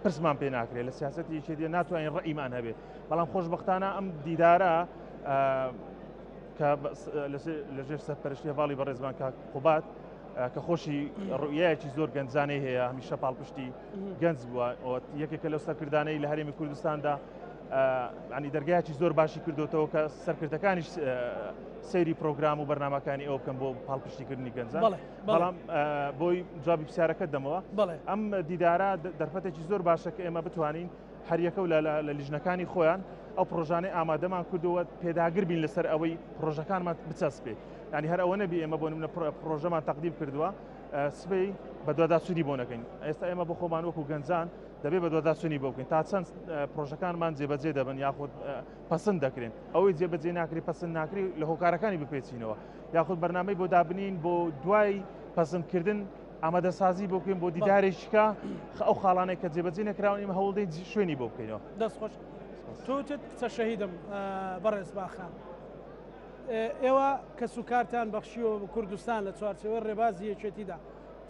پرسمان پێ ناکرێت لە سیاسەتی یەکێتیدا ناتوانین ڕەئیمان هەبێت بەڵام خۆشبەختانە ئەم دیدارە کە لەژێر سەرپەرشتی هەواڵی بەڕێزمان کاک قوبات کە خۆشی ڕوئیەکی زۆر گەنجانەی هەیە هەمیشە پاڵپشتی گەنج بووە یەکێکە لەو سەرکردانەی لە هەرێمی کوردستاندا ینی دەرگایکی زۆر باشی کردوتەوە کە سەرکردەکانی سەیری پرۆگرام و بەرنامەکانی ئەو بکەن بۆ پاڵپشتیکردنی گەنجان بەڵام بۆی جوابی پرسیارەکە دەمەوە ئەم دیدارە دەرفەتێکی زۆر باشە کە ئێمە بتوانین هەریەکە و لە لیژنەکانی خۆیان ئەو پرۆژانەی ئامادەمان کردووە پێداگر بین لەسەر ئەوەی پرۆژەکانمان بچەسپێ ینی هەر ئەوە نەبی ئێمە بۆ نمونە پرۆژەمان تەقدیم کردووە سبەی بە دوواداچوونی بۆ نەکەین ئێستا ئێمە بۆ خۆمان وەکو گەنجان دەبێت بە دوواداچوونی بۆ بکەین تا چەند پرۆژەکانمان جێبەجێ دەبن یاخود پەسەند دەکرێن ئەوەی جێبەجێ ناکری پەسەند ناکری لە هۆکارەکانی بپێچینەوە یاخود بەرنامەی بۆ دابنین بۆ دوای پەسەندکردن ئامادەسازی بۆ بکەین بۆ دیدارێکیکە ئەو خاڵانەی کە جێبەجێ نەکراون ئێمە هەوڵدەین شوێنی بۆ بکەینەوە دەست خۆش تۆتت کچە شەهیدم بەڕێز باخان ئێوە کە سوکارتان بەخشیەوە بە کوردستان لە چوارچێوەی ڕێبازی یەکێتیدا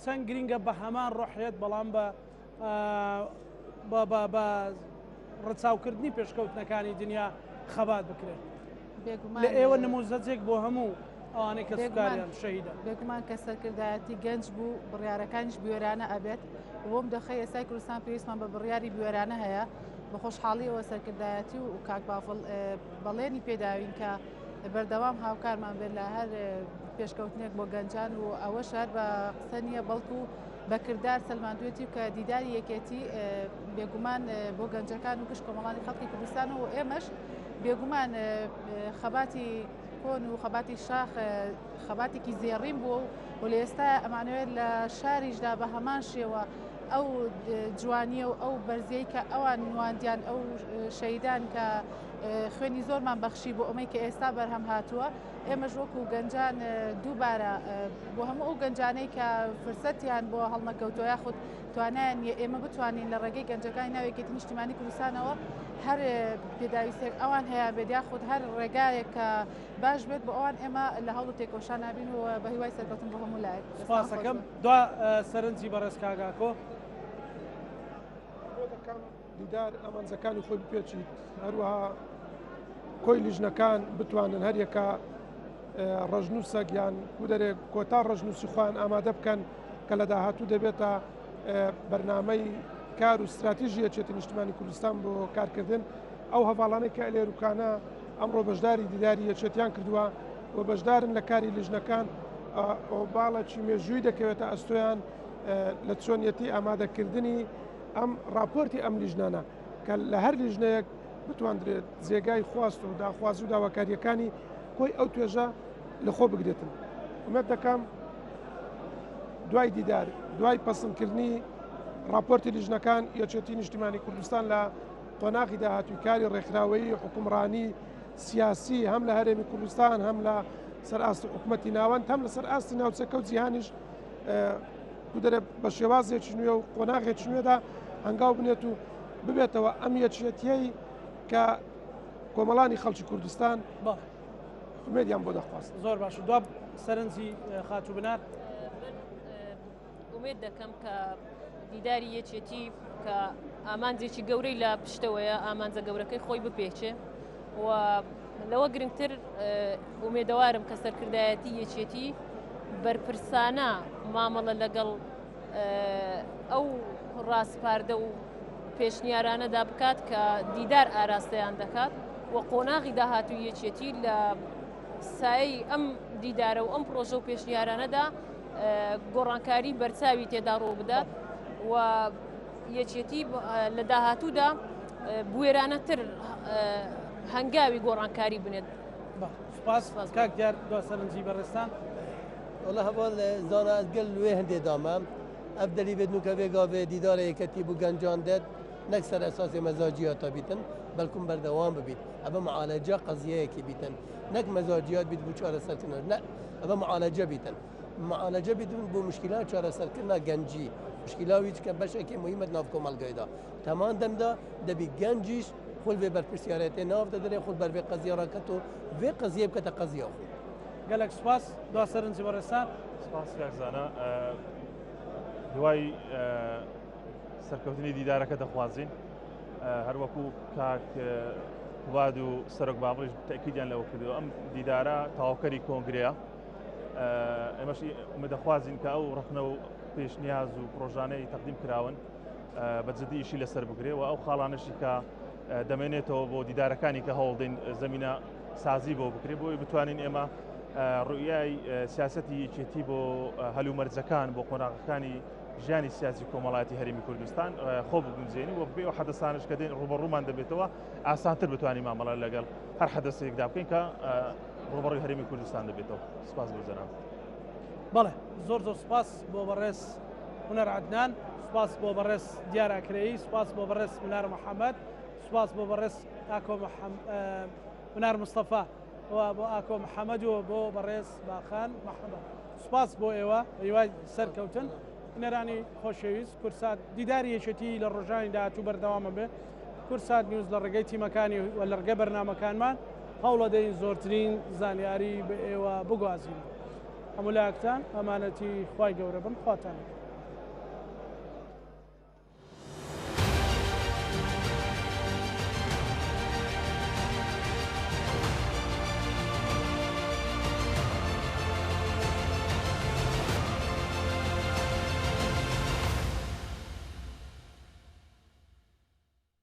چەند گرینگە بە هەمان ڕۆحێت بەڵام بە ڕەچاوکردنی پێشکەوتنەکانی دنیا خەبات بکرێت لە ئێوە نموزەجێک بۆ هەموو ئەوانەی کە سوکاریان شەهیدە بێگومان کە سەرکردایەتی گەنج بوو بڕیارەکانیش بوێرانە ئەبێت بۆم دەخەی ئێستای کوردستان پێویستمان بە بڕیاری بوێرانە هەیە بە خۆشحاڵیەوە سەرکردایەتی و کاک بافڵ بەڵێنی پێداوین کە بەردەوام هاوکارمان بێت لە هەر پێشکەوتنێک بۆ گەنجان و ئەوە شار بە قسە نییە بەڵکو بەکردار سەلماندوێتی و کە دیداری یەکێتی بێگومان بۆ گەنجەکان و گشت کۆمەڵانی خەڵکی کوردستان و ئێمەش بێگومان خەباتی کۆن و خەباتی شاخ خەباتێکی زێڕیم بوو و لە ئێستا ئەمانوێت لە شاریشدا بە هەمان شێوە ئەو جوانیە و ئەو بەرزەی کە ئەوان نواندیان ئەو شەیدان کە خوێنی زۆرمان بەخشی بۆ ئەمەی کە ئێستا بەرهەم هاتووە ئێمەش وەکو گەنجان دووبارە بۆ هەموو ئەو گەنجانەی کە فرسەتیان بۆ هەڵنەکەوتۆ یاخود توانیان ئێمە بتوانین لە ڕێگەی گەنجەکانی ناوێکێتی نیشتیمانی کوردستانەوە هەر پێداویستێک ئەوان هەیە بێت یاخود هەر ڕێگایەک کە باش بێت بۆ ئەوان ئێمە لە هەوڵ و تێکۆشان نابین و بە هیوای سەرکەوتن بۆ هەموو لایەک سپاسەکەم دوا سەرنجی بەڕێز کاگاکۆ دیدار ئەمانزەکانی خۆی بپێچیت هەروەها کۆی لیژنەکان بتوانن هەریەکە ڕژنووسەک یان کودەرێک کۆتا ڕژنووسی خۆیان ئامادە بکەن کە لە داهاتوو دەبێتە بەرنامەی کار و استراتیژی یەکێتی نیشتیمانی کوردستان بۆ کارکردن ئەو هەواڵانەی کە لێروکانە ئەمڕۆ بەشداری دیداری یەکێتیان کردووە و بەشدارن لە کاری لیژنەکان ئەو باڵێکی مێژووی دەکەوێتە ئەستۆیان لە چۆنیەتی ئامادەکردنی ئەم راپۆرتی ئەم لیژنانە کە لە هەر لیژنەیەک بتواندرێت جێگای خواست و داخواز و داواکاریەکانی کۆی ئەو توێژە لەخۆ بگرێتن ئومێد دەکەم دوای دیدار دوای پەسەندکردنی راپۆرتی لیژنەکان یەکێتی نیشتیمانی کوردستان لە قۆناغی داهاتووی کاری ڕێکخراوەیی حکومڕانی سیاسی هەم لە هەرێمی کوردستان هەم لە سەرئاستی حکوومەتی ناوەند هەم لە سەرئاستی ناوچەکە و جیهانیش دەرێ بە شێوازێکی نوێ و قۆناغێکی نوێدا هەنگاو بنێت و ببێتەوە ئەم یەکێتیەی کە کۆمەڵانی خەڵکی کوردستان ئومێدیان بۆ دەخواست. زۆر باش دواب سەرنجی خاتوو بنار ئومێد دەکەم کە دیداری یەکێتی کە ئامانجێکی گەورەی لە پشتەوەیە ئامانجە گەورەکەی خۆی بپێچێ و لەوە گرنگتر ئومێدەوارم کە سەرکردایەتی یەکێتی بەرپرسانە مامەڵە لەگەڵ ئەو ڕاستپاردە و پێشنیارانەدا بکات کە دیدار ئاراستەیان دەکات و قۆناغی داهاتوو یەکێتی لە سایەی ئەم دیدارە و ئەم پرۆژە و پێشنیارانەدا گۆڕانکاری بەرچاوی تێدا ڕوو بدات و یەکێتی لە داهاتوودا بوێرانەتر هەنگاوی گۆڕانکاری بنێت. سپاس کاک دیار دو سەرنجی بەڕێستان. والله هەواڵ زانە ئەگەل وێ هەندێ دامە ئەف دەری بێت نوکە بێگاوێ دیدارە یەکەتی بوو گەنجان دێت نەک سەر ئەساسی مەزاجیاتە بیتن بەلکوم بەردەوام ببیت ئەبە معالەجە قەزیەیەکی بیتن نەک مەزاجیات بیت بوو چارەسەرکردن نە ئەبە معالەجە بیتن معالەجە بیتن بۆ مشکلات چارەسەرکردنا گەنجی مشکلاوی کە بەشێکی مهمت ناو کۆمەلگایدا تەمان دەمدا دەبی گەنجیش خۆل بێ بەرپرسیارەتێ ناو دەدرێ خۆل بەر بێ قەزیە ڕاکەت و وێ قەزیە بکەتە قەزیە خۆ گەلێک سپاس دو سەرنجی بەڕێستان. سپاس کاکزانە دوای سەرکەوتنی دیدارەکە دەخوازین هەروەکو کاک واد و سەرۆک بابڕیش تەکیدیان لەوە کردەوە ئەم دیدارە تاواکەری کۆنگرەیە ئێمەش دەخوازین کە ئەو ڕخنە و پێشنیاز و پرۆژانەی تەقدیم کراون بەجددی ئیشی لەسەر بگرێ و ئەو خاڵانشی کە دەمێنێتەوە بۆ دیدارەکانی کە هەوڵدەین زەمینە سازی بۆ بکرێ بۆی بتوانین ئێمە ڕوئیای سیاسەتی یەکێتی بۆ هەلومەرجەکان بۆ قۆناغەکانی ژیانی سیاسی کۆمەڵاتی هەرێمی کوردستان خۆ بگونجێنی و بێ و حەدەسانش کە دێن ڕوبەڕوومان دەبێتەوە ئاسانتر بتوانین مامەڵە لەگەڵ هەر حەدەسێکدا بکەین کە ڕوبەڕووی هەرێمی کوردستان دەبێتەوە. سپاس بۆ جەناب. بەڵێ زۆر زۆر سپاس بۆ بەڕێز هونەر عەدنان، سپاس بۆ بەڕێز دیار ئاکرێی، سپاس بۆ بەڕێز منار محەممەد، سپاس بۆ بەڕێز ئاکۆ منار مستەفا و بۆ ئاکۆ محەممەد و بۆ بەڕێز باخان محەممەد. سپاس بۆ ئێوە هیوای سەرکەوتن نێرانی خۆشەویست کورسات دیداری یەکێتی لە ڕۆژانی داهاتوو بەردەوامە بێ کورسات نیوز لە ڕێگەی تیمەکانی و لە ڕێگەی بەرنامەکانمان هەوڵە دەین زۆرترین زانیاری بە ئێوە بگوازین. هەموو لایەکتان ئەمانەتی خوای گەورە بن خواتان.